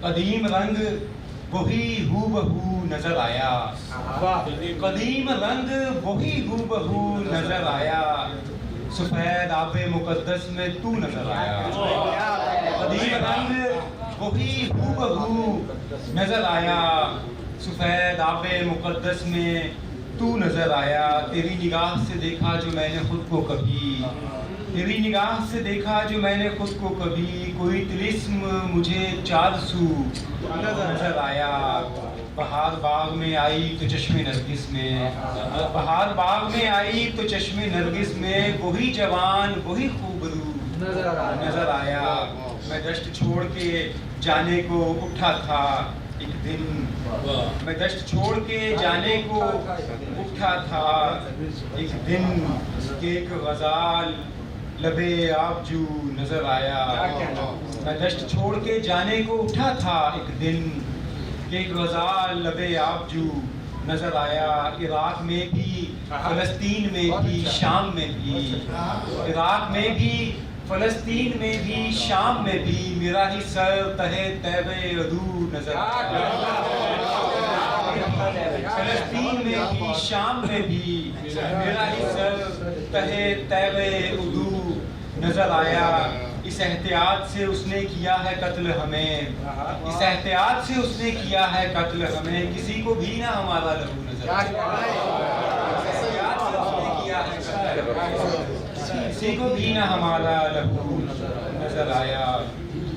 قدیم رنگ وہی ہو بہو نظر آیا، قدیم رنگ وہی ہو بہو نظر آیا، سفید آب مقدس میں تو نظر آیا، قدیم رنگ وہی ہو بہو نظر آیا، سفید آب مقدس میں تو نظر آیا، تیری نگاہ سے دیکھا جو میں نے خود کو کبھی، تیری نگاہ سے دیکھا جو میں نے خود کو کبھی، کوئی طلسم مجھے چار سو نظر آیا، بہار باغ میں آئی تو چشم نرگس میں، بہار باغ میں آئی تو چشم نرگس میں، وہی جوان وہی خوبرو نظر آیا، میں دشت چھوڑ کے جانے کو اٹھا تھا ایک دن، میں دشت چھوڑ کے جانے کو اٹھا تھا ایک دن، کہ ایک غزال لبے آبجو نظر آیا، میں دشت چھوڑ کے جانے کو اٹھا تھا ایک دن، کہ ایک غزال لبے آبجو نظر آیا، عراق میں بھی فلسطین میں بھی شام میں بھی، عراق میں بھی فلسطین میں بھی شام میں بھی، میرا ہی سر تہے طیب عدو نظر آیا، فلسطین میں بھی شام میں بھی، میرا ہی سر تہے طیب عدو نظر آیا، اس احتیاط سے اس نے کیا ہے قتل ہمیں، اس احتیاط سے اس نے کیا ہے قتل ہمیں، کسی کو بھی نہ ہمارا لہو نظر آیا، اس احتیاط سے اس نے کیا ہے قتل ہمیں، کسی کو بھی نہ ہمارا لہو نظر آیا۔